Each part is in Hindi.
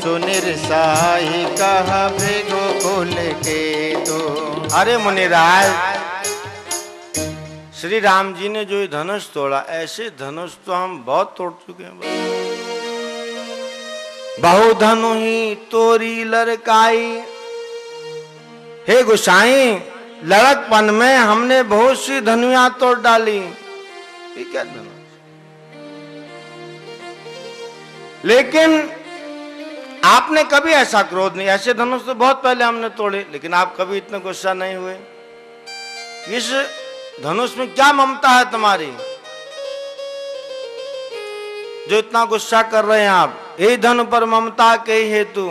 सुनिरसाही कहा भृगु कुल के तो। अरे मुनिराज, श्री राम जी ने जो ये धनुष तोड़ा, ऐसे धनुष तो हम बहुत तोड़ चुके हैं। बहु धनु ही तोरी लड़काई। हे गोसाई, लड़कपन में हमने बहुत सी धनुया तोड़ डाली। ये क्या धनुष? लेकिन आपने कभी ऐसा क्रोध नहीं। ऐसे धनुष तो बहुत पहले हमने तोड़े, लेकिन आप कभी इतने गुस्सा नहीं हुए। इस धनुष में क्या ममता है तुम्हारी जो इतना गुस्सा कर रहे हैं आप? यही धनु पर ममता के ही हेतु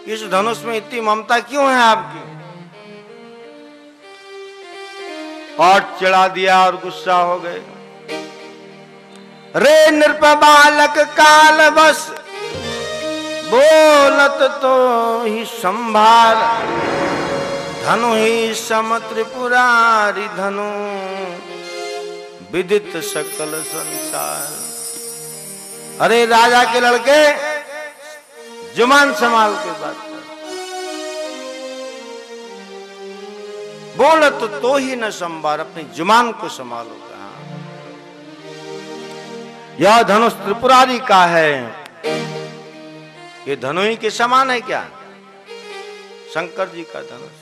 इस धनुष में इतनी ममता क्यों है आपकी? और चिढ़ा दिया और गुस्सा हो गए। रे नृप बालक काल बस, बोलत तो ही संभार। धनु ही सम त्रिपुरारी धनु, विदित सकल संसार। अरे राजा के लड़के, जुबान संभाल के बात कर। बोलत तो ही न संभार, अपनी जुबान को संभालो। यह धनुष त्रिपुरारी का है। ये धनु ही के समान है क्या? शंकर जी का धनुष।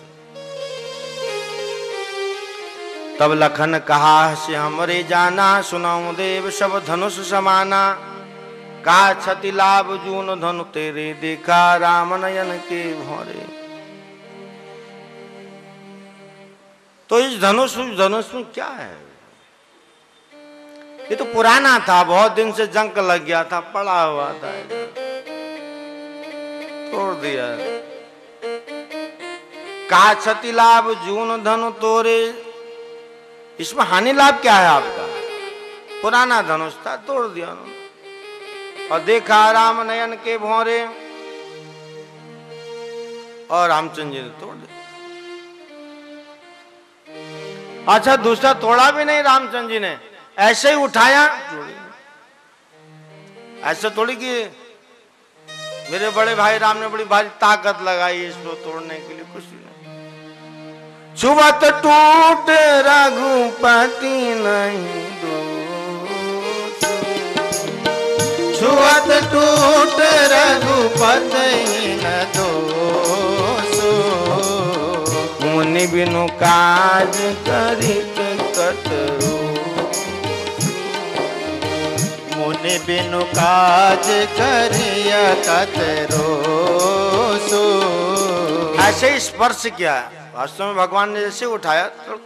तब लखन कहा से हमरे जाना, सुनाऊं देव सब धनुष समाना। का क्षति लाभ जून धनु तेरे, देखा राम नयन के भौरे। तो इस धनुष में क्या है? ये तो पुराना था, बहुत दिन से जंग लग गया था, पड़ा हुआ था, तोड़ दिया। का क्षति लाभ जून धनु तोरे। इसमें हानि लाभ क्या है आपका? पुराना धनुष था, तोड़ दिया उन्होंने। और देखा राम नयन के भौरे, और रामचंद्र जी ने तोड़ दिया। अच्छा, दूसरा तोड़ा भी नहीं रामचंद्र जी ने, ऐसे ही उठाया। ऐसे थोड़ी कि मेरे बड़े भाई राम ने बड़ी भारी ताकत लगाई इसको तोड़ने के लिए, कुछ नहीं। छुवत टूट रघुपति नहीं दोष, छुवत टूट रघुपति न दोष। मुनि बिनु काज करित कतरो, मुनि बिनु काज करिया कतरो सो। ऐसे स्पर्श किया, वास्तव में भगवान ने जैसे उठाया तो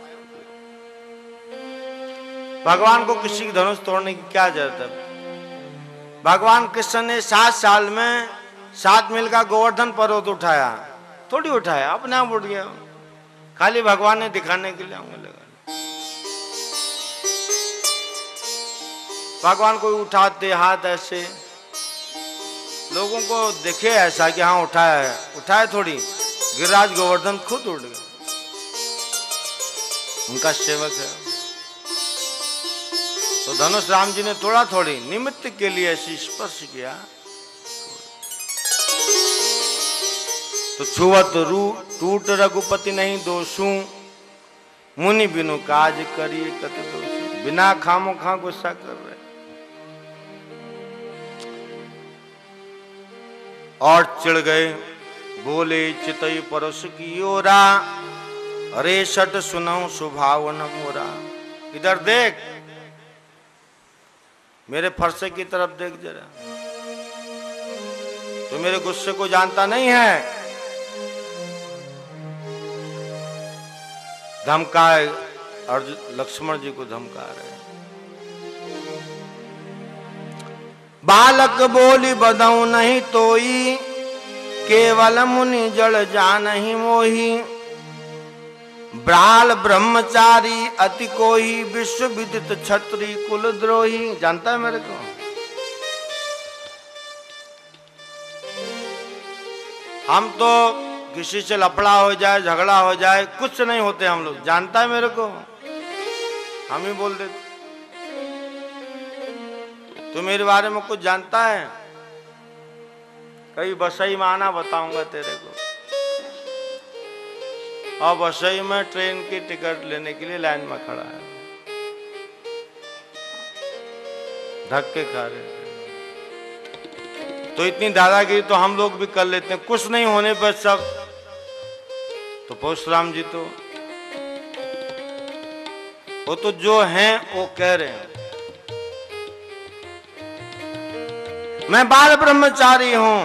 भगवान को किसी धनुष तोड़ने की क्या जरूरत है? भगवान कृष्ण ने 7 साल में 7 मील का गोवर्धन पर्वत उठाया, थोड़ी उठाया, अपने आप उठ गया। खाली भगवान ने दिखाने के लिए आऊंगा लगा। भगवान को उठाते हाथ ऐसे, लोगों को देखे ऐसा कि हाँ उठाया है, उठाया थोड़ी। गिरिराज गोवर्धन खुद उठ गए, उनका सेवक है। तो धनुष राम जी ने तोड़ा थोड़ी, निमित्त के लिए ऐसी स्पर्श किया। तो छुवत टूट रघुपति नहीं दोषू, मुनि बिनु काज करिए कत दोषू। बिना खामो खा गुस्सा कर रहे। और चिढ़ गए, बोले चितई परस की ओरा। अरे सट सुनाऊं स्वभाव न मोरा। इधर देख, मेरे फरसे की तरफ देख जरा। तो मेरे गुस्से को जानता नहीं है। धमकाए, और लक्ष्मण जी को धमका रहे। बालक बोली बदऊ नहीं तोई, केवल मुनि जड़ जानहि मोही। ब्राल ब्रह्मचारी अति कोई, विश्व विदित क्षत्रि कुल द्रोही। जानता है मेरे को? हम तो किसी से लफड़ा हो जाए, झगड़ा हो जाए, कुछ नहीं होते हम लोग। जानता है मेरे को? हम ही बोल देते। तो मेरे बारे में कुछ जानता है? कहीं बसई में आना, बताऊंगा तेरे को। और बसई में ट्रेन की टिकट लेने के लिए लाइन में खड़ा है, धक्के खा रहे थे। तो इतनी दादागिरी तो हम लोग भी कर लेते हैं, कुछ नहीं होने पर सब। तो परशुराम जी तो वो तो जो हैं वो कह रहे हैं, मैं बाल ब्रह्मचारी हूं,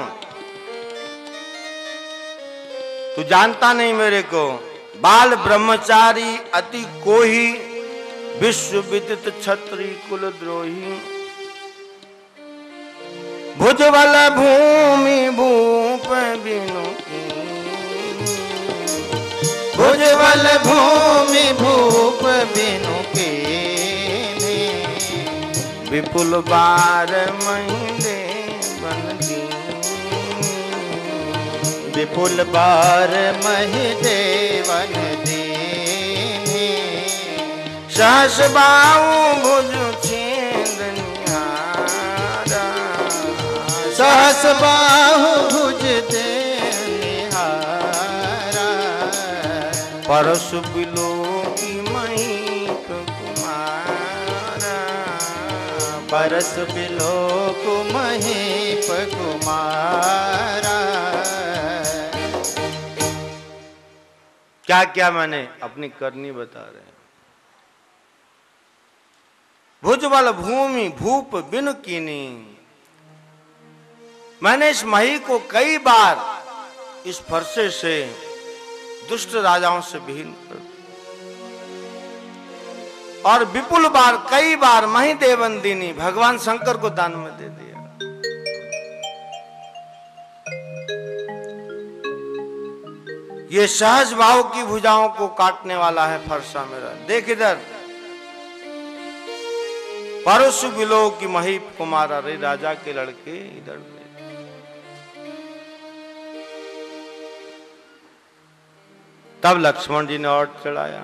तू जानता नहीं मेरे को। बाल ब्रह्मचारी अति कोही, विश्व विदित क्षत्रि कुल द्रोही। भुजबल भूमि भूप बिनु कीनी, भुजबल भूमि भूप बिनु कीनी। विपुल बार महीने बन दीनी, विपुल बार महि देवन दीनी। सहस बाहु भुज छेद निहारा, सहस बाहु भुज दे निहारा। परसु बिलो की महीप कुमारा, परस बिलोक महीप कुमारा। क्या क्या मैंने अपनी करनी बता रहे हैं। भुजबल भूमि भूप बिनु कीनी, मैंने इस मही को कई बार इस फरसे से दुष्ट राजाओं से विहीन कर दिया, और विपुल बार कई बार मही देवन दीनी, भगवान शंकर को दान में दे दिया। ये सहज भाव की भुजाओं को काटने वाला है फरसा मेरा। देख इधर, परसु बिलो की महीप कुमारा, रे राजा के लड़के इधर। तब लक्ष्मण जी ने और चढ़ाया,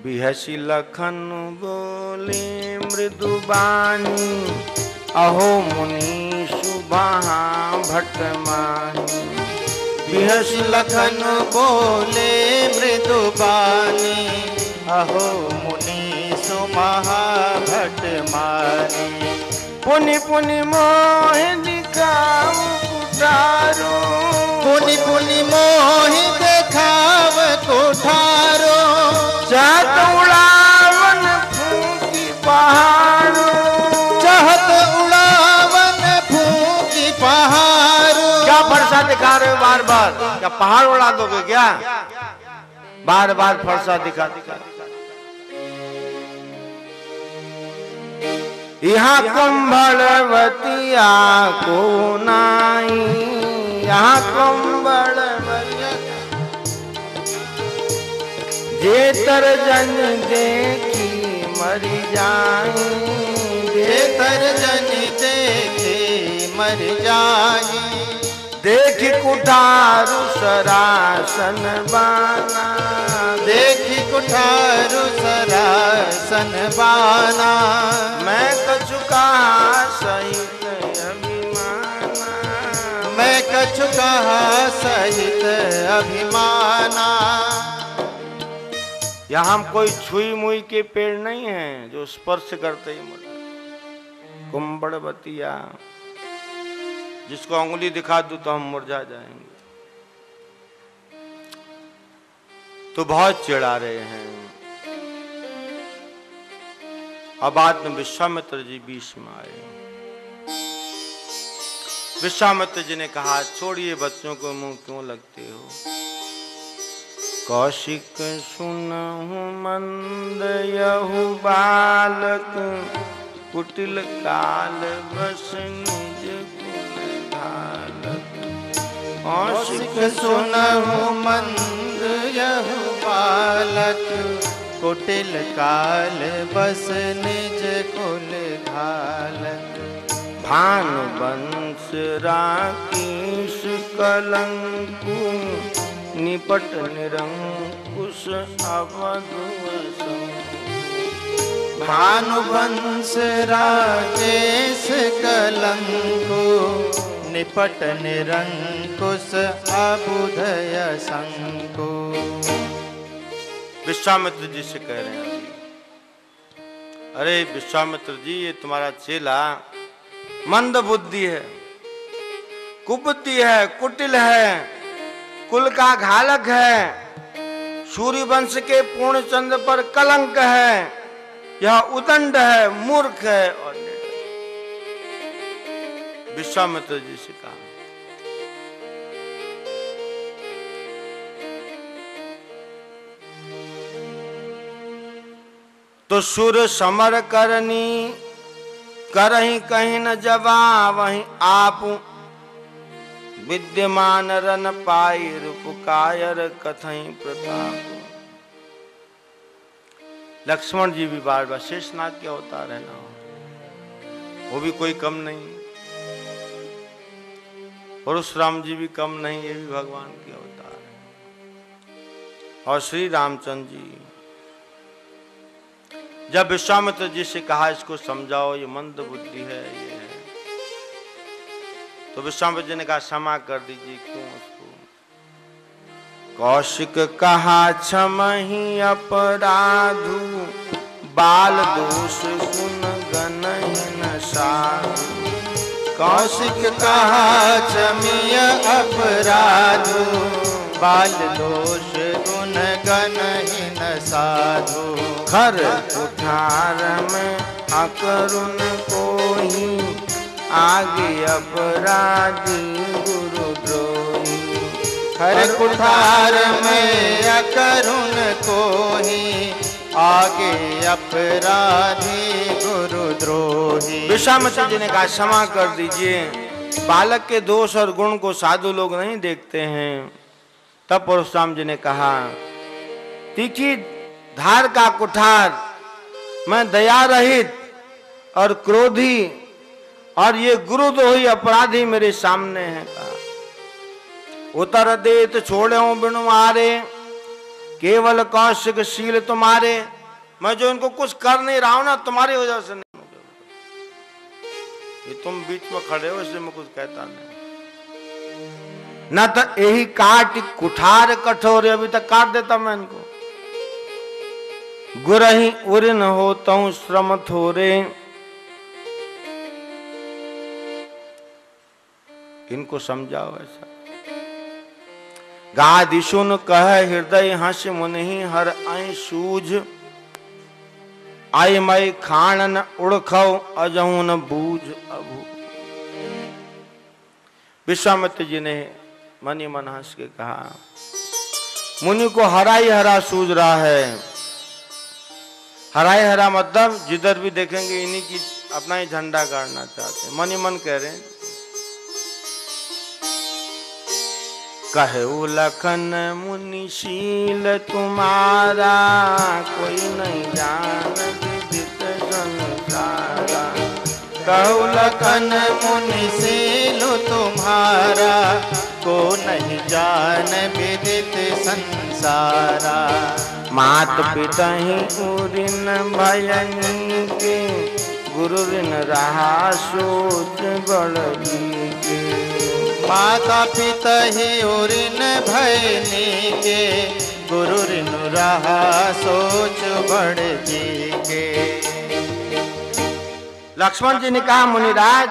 बिहसी लखन बोले मृदुबानी, अहो मुनि सुबहा भटमानी। बिहसी लखन बोले मृदुबानी, अहो मुनि सुमहा भटमानी। पुनि पुनि मोह दिखाओ कुठारो, पुनि पुनि मोहि देखाव कोठारो। चाहत उड़ावन फूंकी पहाड़ो, चाहत उड़ावन फूंकी पहाड़ो। क्या फरसा दिखा रहे हो बार बार? क्या पहाड़ उड़ा दोगे क्या? बार बार फरसा दिखा दिखा। यहाँ कुंभलवतिया को नाई, यहाँ कुंभलवतिया जे तर जन देखी मरी जाई, जे तर जन देखी मर जाई। देखी कुठारु सरासन बाना, देखी कुठारु सरासन बाना। मैं कछु कहा सहित अभिमाना, मैं कछु कहा सहित अभिमाना। यहाँ हम कोई छुई मुई के पेड़ नहीं हैं जो स्पर्श करते ही मर। कुंभड़वतिया, जिसको उंगली दिखा दूं तो हम मुरझा जाएंगे। तो बहुत चिढ़ा रहे हैं। अब बाद में विश्वामित्र जी बीच में आए। विश्वामित्र जी ने कहा, छोड़िए बच्चों को मुंह क्यों लगते हो। कौशिक सुनहु मंद यहु बालक, कुटिल काल बस निज कुल घालक। कौशिक सुनहु मंद यहु बालक, कुटिल काल बस निज कुल घालक। भानुवंश राकेश कलंकु, निपट निरंकुश अवधुवसं। भानुवंश राकेश कलंकु, निपट निरंकुश अबुधय शंकु। विश्वामित्र जी से कह रहे हैं अभी, अरे विश्वामित्र जी, ये तुम्हारा चेला मंद बुद्धि है, कुबुद्धि है, कुटिल है, कुल का घालक है, सूर्य वंश के पूर्ण चंद्र पर कलंक है, यह उदंड है, मूर्ख है और विश्वामित्र जी से कहा। तो सुर समर करनी करही कहीं न जवा, वहीं आप विद्यमान रन पाई रूप कायर कथई प्रताप। लक्ष्मण जी भी बार बार शेषनाग के अवतार है ना, वो भी कोई कम नहीं, परशुराम जी भी कम नहीं, ये भी भगवान के अवतार है। और श्री रामचंद्र जी जब विश्वामित्र जी से कहा इसको समझाओ, ये मंद बुद्धि है, ये है, तो विश्वामित्र जी ने कहा क्षमा कर दीजिए, क्यों उसको। कौशिक कहा क्षमहि अपराधु, बाल दोष गुण गणहीन साधु। कौशिक कहा क्षमीय अपराधु, बाल दोष गुण गणहीन साधु। खर कुठार में अकरुण कोई, आगे अपराधी गुरुद्रोही। खर कुठार में अकरुण कोई, आगे अपराधी गुरुद्रोही। विश्वामित्र जी ने कहा क्षमा कर दीजिए, बालक के दोष और गुण को साधु लोग नहीं देखते हैं। तब परशुराम जी ने कहा, तीखी धार का कुठार, मैं दया रहित और क्रोधी, और ये गुरुद्रोही अपराधी मेरे सामने है। कहा उतर देत छोड़े बिनु मारे, केवल कौशिक शील तुम्हारे। मैं जो इनको कुछ कर नहीं रहा हूं ना, तुम्हारी वजह से नहीं, ये तुम बीच में खड़े हो इसलिए मैं कुछ कहता नहीं। न तो यही काट कुठार कठोर, अभी तक काट देता मैं इनको। गुरही उरिन होता हूं श्रम थोरे, इनको समझाओ ऐसा। गादिशुन कह हृदय हंस मुनि, हर आई सूझ आई मई खान उड़खौ, अजहू न बूझ अभू। विश्वामित्र जी ने मनी मन हंस के कहा, मुनि को हरा ही हरा सूझ रहा है। हरा ही हरा मतलब जिधर भी देखेंगे इन्हीं की अपना ही झंडा गाड़ना चाहते हैं। मनी मन कह रहे हैं, कहु लखन मुनिशील तुम्हारा, कोई नहीं जान विदित संसारा। कहु लखन मुनिशील तुम्हारा, को नहीं जान विदित संसारा। मात पिता ही उरिन भयनी के, गुरु ऋण रहा सोच बड़गी के। माता पिता ही उरिन भयनी के, गुरु ऋण रहा सोच बड़ जी के। लक्ष्मण जी ने कहा, मुनिराज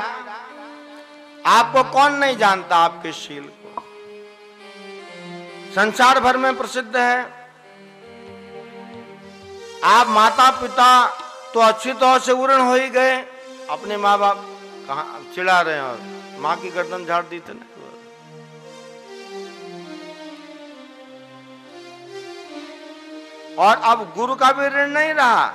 आपको कौन नहीं जानता, आपके शील को संसार भर में प्रसिद्ध है। आप माता पिता तो अच्छी तौर से उर्ण हो ही गए, अपने माँ बाप कहाँ चिढ़ा रहे हैं और माँ की गर्दन झाड़ दी थे। और अब गुरु का भी ऋण नहीं रहा।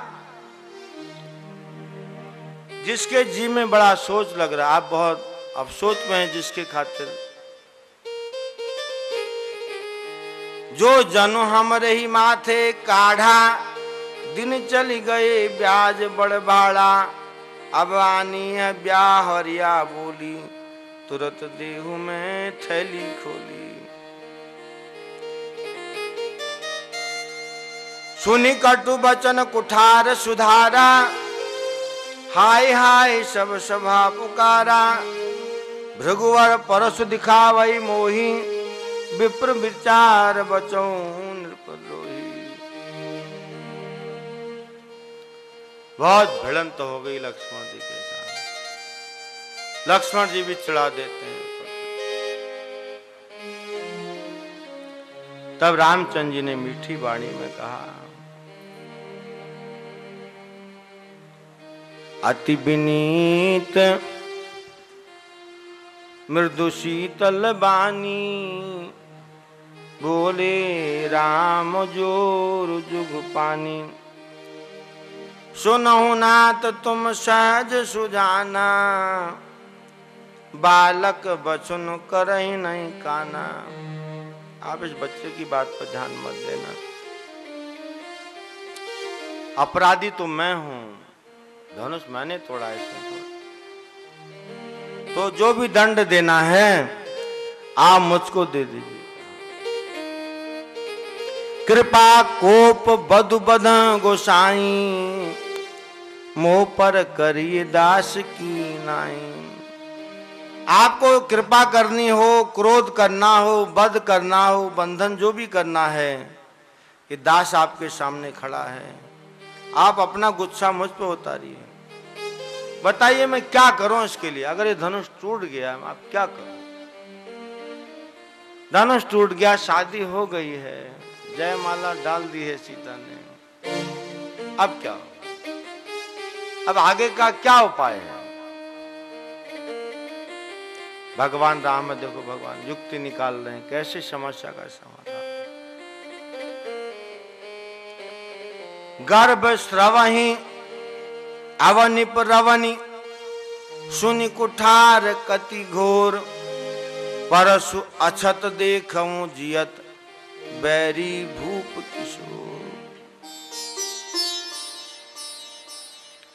जिसके जी में बड़ा सोच लग रहा, आप बहुत अफसोस में हैं जिसके खातिर। जो जनु हमरे ही माथे काढ़ा, दिन चली गए ब्याज बड़ भाड़ा। अब आनी है ब्याह हरिया बोली, तुरंत देहू में थैली खोली। सुनी कटु बचन कुठार सुधारा, हाय हाय सब सभा पुकारा। भृगुवर परसु दिखावई मोही, विप्र विचार बचौ नृपद्रोही। बहुत भिड़ंत हो गई लक्ष्मण जी के साथ। लक्ष्मण जी भी चिढ़ा देते हैं। तब रामचंद्र जी ने मीठी वाणी में कहा, अति विनीत मृदु शीतल बानी, बोले राम जोर जुग पानी। सुनहु नाथ तुम सहज सुजाना, बालक बचन करहि नहीं काना। आप इस बच्चे की बात पर ध्यान मत देना। अपराधी तो मैं हूं, धनुष मैंने तोड़ा है, इसमें तो जो भी दंड देना है आप मुझको दे दीजिए। कृपा कोप बधु बध गोसाई, मोह पर करिए दास की नाई। आपको कृपा करनी हो, क्रोध करना हो, वध करना हो, बंधन जो भी करना है, ये दास आपके सामने खड़ा है। आप अपना गुस्सा मुझ पे उतारिए। बताइए मैं क्या करूं इसके लिए? अगर ये धनुष टूट गया आप क्या करूं? धनुष टूट गया, शादी हो गई है, जयमाला डाल दी है सीता ने, अब क्या हो? अब आगे का क्या उपाय है? भगवान राम, देखो भगवान युक्ति निकाल रहे हैं कैसे समस्या का समाधान। गर्भ स्रवहि अवनिप रवनि, सुनि कुठार कति घोर, परसु अछत देखऊं जियत, बैरी भूप किशोर।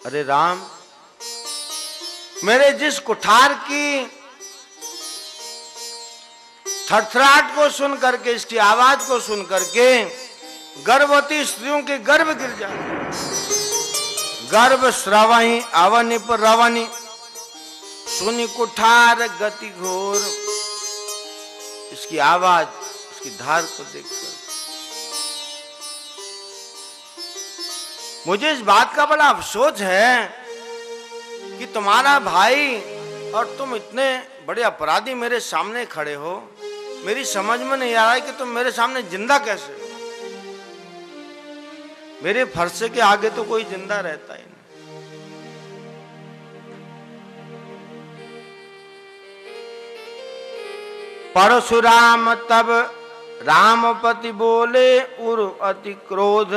अरे राम, मेरे जिस कुठार की थरथराहट को सुन करके, इसकी आवाज को सुन करके गर्भवती स्त्रियों के गर्भ गिर जाते। गर्भ स्रवहि अवनिप रवनि, सुनि कुठार गति घोर। इसकी आवाज, इसकी धार को देखकर मुझे इस बात का बड़ा अफसोस है कि तुम्हारा भाई और तुम इतने बड़े अपराधी मेरे सामने खड़े हो। मेरी समझ में नहीं आ रहा है कि तुम मेरे सामने जिंदा कैसे हो। मेरे फरसे के आगे तो कोई जिंदा रहता ही नहीं। परशुराम तब रामपति बोले उर अति क्रोध,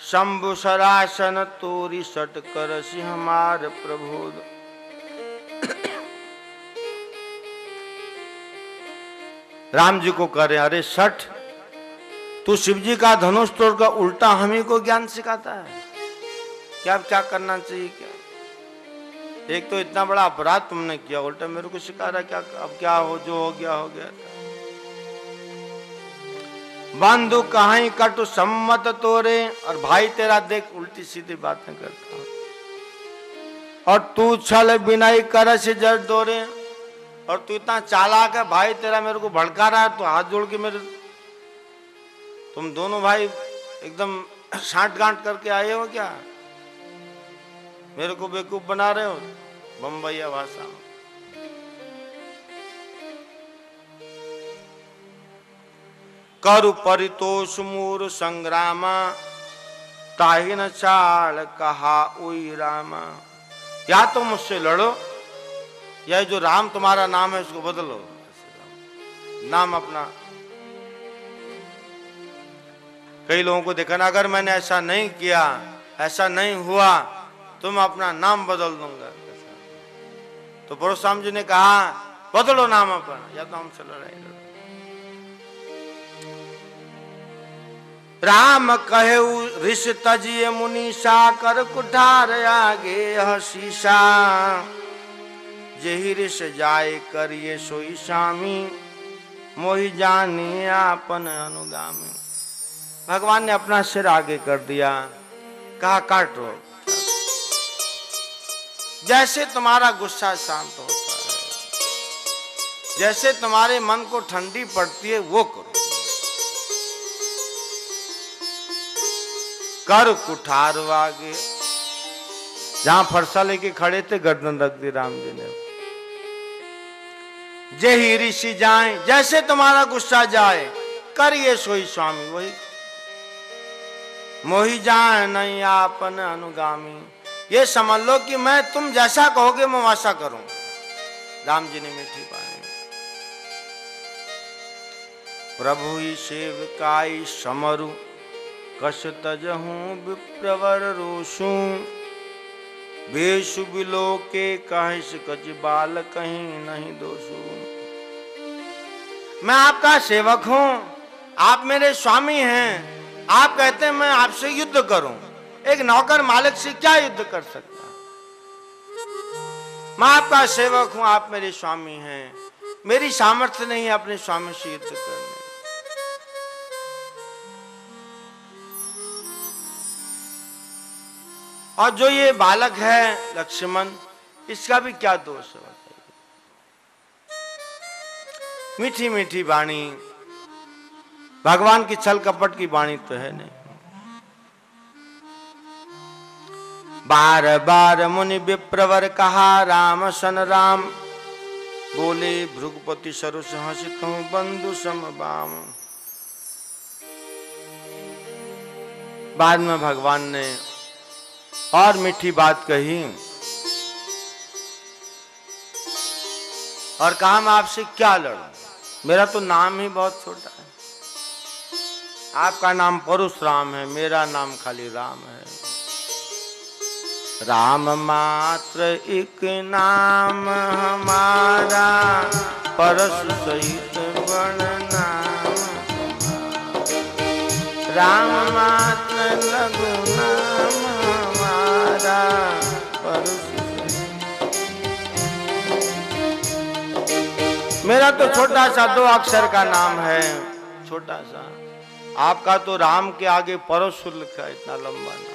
शंभु सरासन तोरी सट कर हमार प्रबोध। राम जी को कह रहे, अरे सठ, तू शिव जी का धनुष तोड़कर उल्टा हमी को ज्ञान सिखाता है। क्या करना चाहिए? क्या एक तो इतना बड़ा अपराध तुमने किया, उल्टा मेरे को सिखा रहा क्या? अब क्या हो, जो हो गया हो गया। बंधु कहीं कटु सम्मत तोरे, और भाई तेरा देख उल्टी सीधी बातें करता, और तू छल बिनाई कर से जड़ दोरे, और तू इतना चालाक है, भाई तेरा मेरे को भड़का रहा है, तो हाथ जोड़ के मेरे, तुम दोनों भाई एकदम साठ गांठ करके आए हो क्या? मेरे को बेवकूफ बना रहे हो बम्बईया भाषा में। करु परितोष मूर संग्रामा, ताहि न चाल कहा उई रामा। या तो मुझसे लड़ो, या जो राम तुम्हारा नाम है उसको बदलो, नाम अपना। कई लोगों को देखा ना, अगर मैंने ऐसा नहीं किया, ऐसा नहीं हुआ, तो मैं अपना नाम बदल दूंगा। तो परशुराम जी ने कहा बदलो नाम अपना, या तो हमसे लड़ाई लड़ो। राम कहे ऋषि तजिए मुनीषा, कर कुठार आगे शीशा, जेहि ऋष जाय करिए सोई स्वामी, मोहि जानिए आपन अनुगामी। भगवान ने अपना सिर आगे कर दिया, कहा काटो। जैसे तुम्हारा गुस्सा शांत होता है, जैसे तुम्हारे मन को ठंडी पड़ती है वो करो। कर कुठार वागे, जहां फरसा लेके खड़े थे गर्दन रख दी राम जी ने। जे ही ऋषि जाए, जैसे तुम्हारा गुस्सा जाए, करिए सोई स्वामी वही। मोहि जाए नहीं आपन अनुगामी, ये समझ लो कि मैं तुम जैसा कहोगे मैं वैसा करूं। राम जी ने मीठी बाणी। प्रभु ही सेवकाई समरु, कस तजहूं विप्रवर रोसू। बेशु बिलो के कहिस कच बाल कहीं नहीं दोषू। मैं आपका सेवक हूं, आप मेरे स्वामी हैं। आप कहते हैं मैं आपसे युद्ध करूं। एक नौकर मालिक से क्या युद्ध कर सकता? मैं आपका सेवक हूं, आप मेरे स्वामी हैं। मेरी सामर्थ्य नहीं है अपने स्वामी से युद्ध करने। और जो ये बालक है लक्ष्मण, इसका भी क्या दोष है बताइए? मीठी मीठी वाणी, भगवान की छल कपट की वाणी तो है नहीं। बार बार मुनि विप्रवर कहा राम सन राम। बोले भृगुपति सरुस हसित हूं बंधु समबाम। बाद में भगवान ने और मीठी बात कही और कहा मैं आपसे क्या लड़ूं, मेरा तो नाम ही बहुत छोटा है। आपका नाम परशुराम है, मेरा नाम खाली राम है। राम मात्र एक नाम हमारा, परशु सहित बड़ नाम। राम मात्र लघु नाम हमारा, परशु। मेरा तो छोटा सा 2 अक्षर का नाम है, छोटा सा। आपका तो राम के आगे परशु लिखा है, इतना लंबा नाम।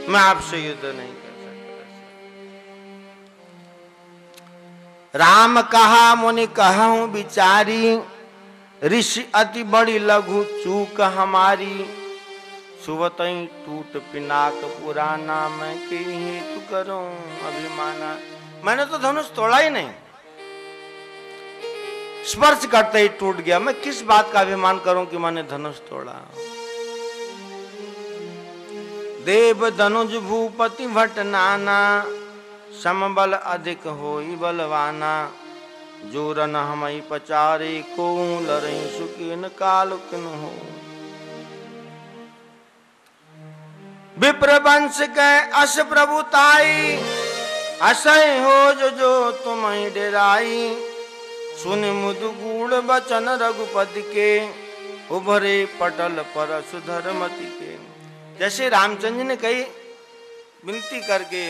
मैं आपसे युद्ध नहीं कर सकता। राम कहा मुनि कहूं बिचारी, ऋषि अति बड़ी लघु चूक हमारी। सुवतई टूट पिनाक पुराना, मैं के हेतु करूं अभिमाना। मैंने तो धनुष तोड़ा ही नहीं, स्पर्श करते ही टूट गया। मैं किस बात का अभिमान करूं कि मैंने धनुष तोड़ा? देव धनुज भूपति भट नाना, समबल अधिक होई बलवाना। जोरन हमई पचारे को, लरई सुकिन कालुकिन हो। विप्र वंश के अस प्रभुताई, असय हो जो तुम्हें डेराई। सुन मुदु गूढ़ बचन रघुपति के, उभरे पटल पर सुधरमति के। जैसे रामचंद्र ने कही, विनती करके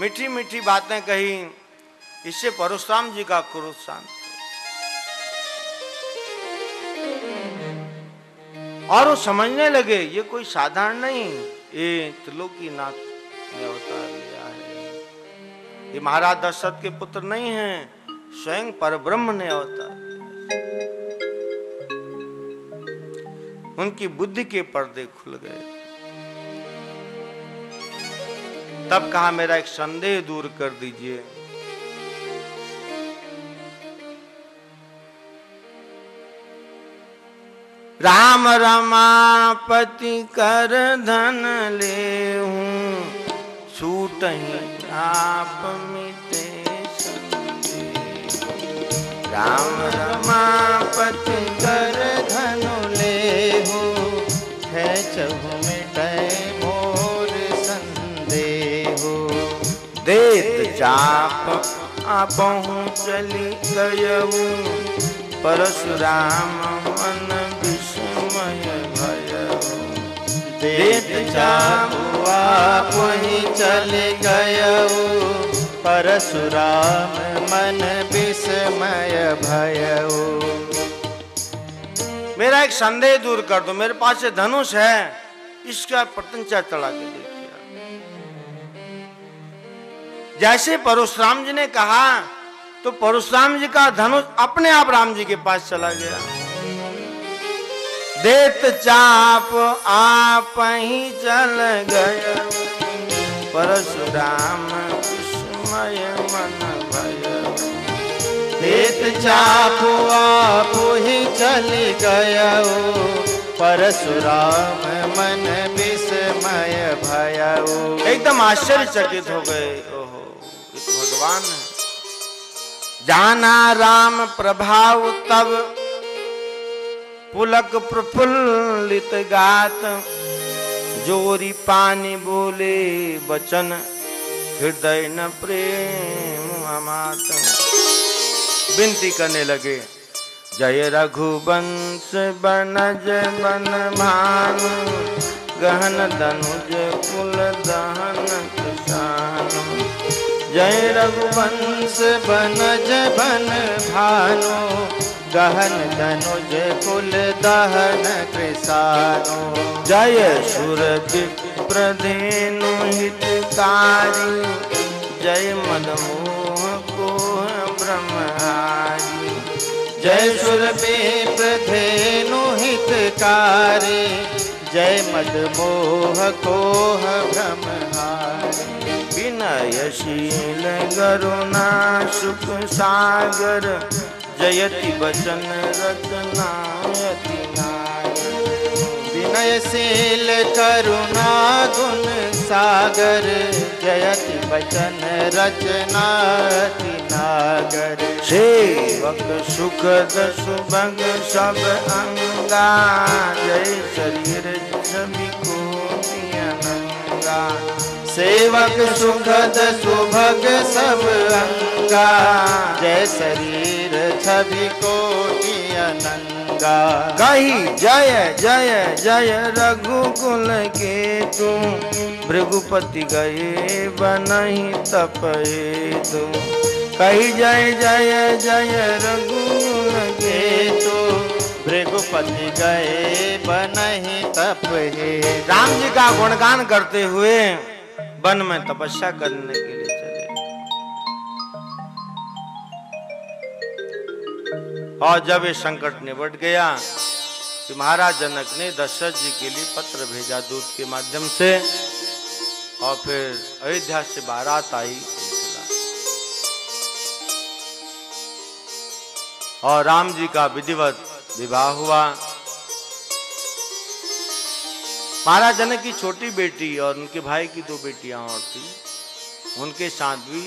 मीठी मीठी बातें कही, इससे परशुराम जी का क्रोध शांत। और वो समझने लगे ये कोई साधारण नहीं, ये त्रिलोकीनाथ ने अवतार लिया है। ये महाराज दशरथ के पुत्र नहीं हैं, स्वयं परब्रह्म ने अवतार लिया। उनकी बुद्धि के पर्दे खुल गए। तब कहा मेरा एक संदेह दूर कर दीजिए। राम रमापति कर धन ले हूं, छूट ही आप मिटे संदेह। राम रमापति कर धन ले हूं, खेचहु मिटे मोर संदेह। देत जाप आपहु चली गयऊ, परशुराम मन विस्मय भयऊ। देत जाप आपहि चली गयऊ, परशुराम मन विस्मय भयऊ। मेरा एक संदेह दूर कर दो, मेरे पास ये धनुष है, इसका प्रत्यंचा चढ़ा के देखिए। जैसे परशुराम जी ने कहा तो परशुराम जी का धनुष अपने आप राम जी के पास चला गया। देत चाप आप ही चल गए, परशुराम विस्मय मन भय। देत चाप आप ही चल गया, परशुराम मन विस्मय भयऊ। एकदम आश्चर्यचकित हो गए, ओहो ये तो भगवान है। जाना राम प्रभाव तब पुलक प्रफुल्लित गात, जोरी पानी बोले बचन हृदय न प्रेम अमात। विनती करने लगे, जय रघुवंश बनज बन भानु, गहन धनुज कुल दहन किसानु। जय रघुवंश बनज बन भानु, गहन धनुज कुल दहन कृसानु। जय सुर विप्रधेनु हितकारी, जय मदमोह को ब्रह्महारी। जय सुर विप्रधेनु हितकारी, जय मदमोह कोह ब्रह्महारी। विनयशील गरुणा सुख सागर, जयति बचन रचनायति नागर। विनयशील करुणा गुण सागर, जयति बचन रचनाति नागर। सेवक सुखद सुभग सब अंगा, जय शरीर छवि को अनंगा। सेवक सुखद सुभग सब अंगा, जय शरीर छवि कोटि अनंगा। कही जय जय जय रघुकुल के तू, भृगुपति गए बनहि तप हेतु। कही जय जय जय रघुकुल के तू, भृगुपति गए बनहि तप हेतु। राम जी का गुणगान करते हुए वन में तपस्या करने के लिए चले। और जब ये संकट निपट गया कि महाराज जनक ने दशरथ जी के लिए पत्र भेजा दूत के माध्यम से, और फिर अयोध्या से बारात आई और राम जी का विधिवत विवाह हुआ। महाराज जनक की छोटी बेटी और उनके भाई की 2 बेटियां और थी, उनके साथ भी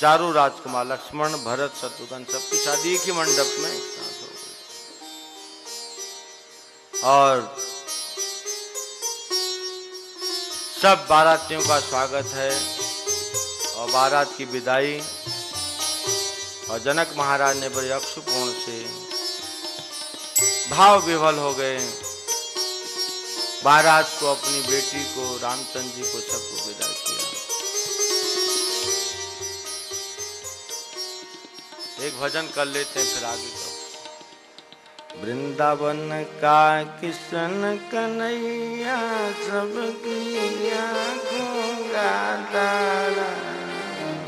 चारों राजकुमार लक्ष्मण भरत शत्रुघ्न सबकी शादी एक ही मंडप में एक साथ हो गई। और सब बारातियों का स्वागत है और बारात की विदाई। और जनक महाराज ने बड़े अक्षुपूर्ण से भाव विह्वल हो गए। बारात को, अपनी बेटी को, रामचंद्र जी को, सबको विदा किया। एक भजन कर लेते हैं फिर आगे का। वृंदावन का किशन कन्हैया, सबकी आँखों का तारा।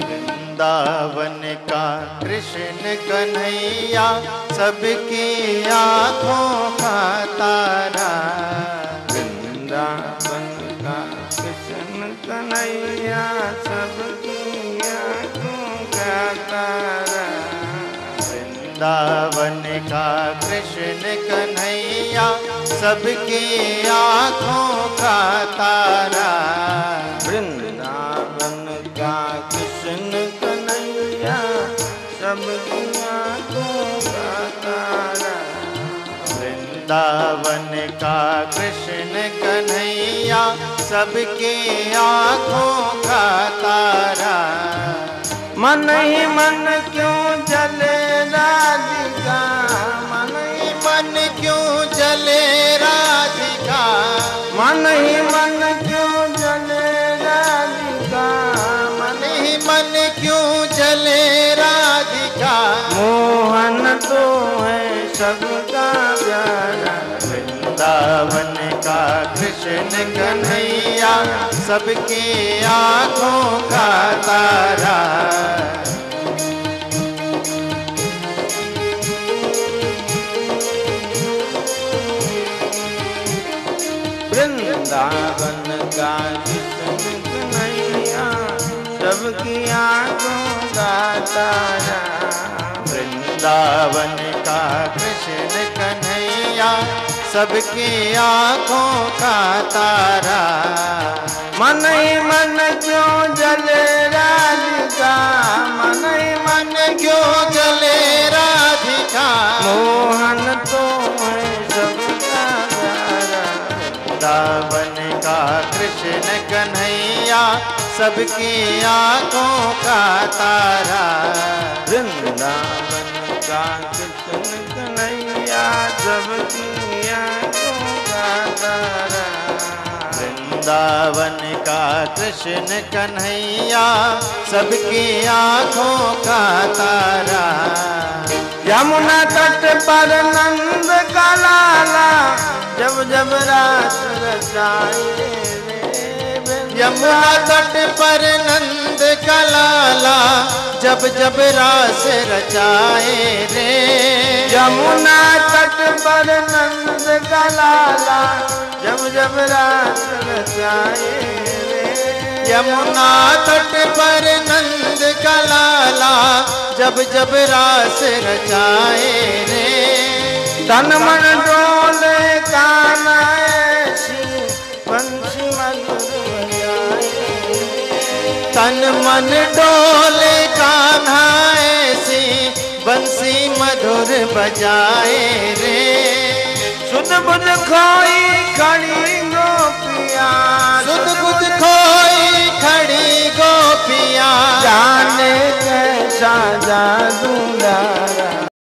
वृंदावन का कृष्ण कन्हैया, सबकी आँखों का तारा। वृंदावन का कृष्ण कन्हैया, सबकी आँखों का तारा। वृंदावन का कृष्ण कन्हैया, सबकी आँखों का तारा। वृंदावन का कृष्ण कन्हैया, सबकी आँखों का तारा। वृंदावन का कृष्ण कन्हैया, सबकी आँखों का तारा। मन ही मन क्यों जले राधिका, मन ही मन क्यों जले राधिका। मन ही मन क्यों जले राधिका। मन ही मन क्यों जले राधिका। मोहन तो है सबका प्यारा। वृंदावन का कृष्ण कन्हैया, सबकी आँखों का तारा। वृंदावन का कृष्ण कन्हैया सबकी आंखों का तारा। वृंदावन का कृष्ण कन्हैया सबकी आंखों का तारा। मन ही मन क्यों जले राधिका, मन ही मन क्यों जले राधिका, मोहन तो है सबका प्यारा। वृंदावन का कृष्ण कन्हैया सबकी आंखों का तारा। वृंदावन का कृष्ण कन्हैया सबकी आंखों का तारा। वृंदावन का कृष्ण कन्हैया सबकी आंखों का तारा। यमुना तट पर नंद का लाला जब जब रास रचाए। यमुना तट पर नंद का लाला जब जब रास रचाए रे। यमुना तट पर नंद का लाला जब जब रास रचाए रे। यमुना तट पर नंद का लाला जब जब रास रचाए रे। तन मन डोले कान्हा ऐसी बंसी मधुर बजाए। तन मन डोले कान्हा ऐसी बंसी मधुर बजाए रे। सुध बुध खोई खड़ी गोपियाँ, सुध बुध खोई खड़ी गोपियाँ, जाने कैसा जादू डाला।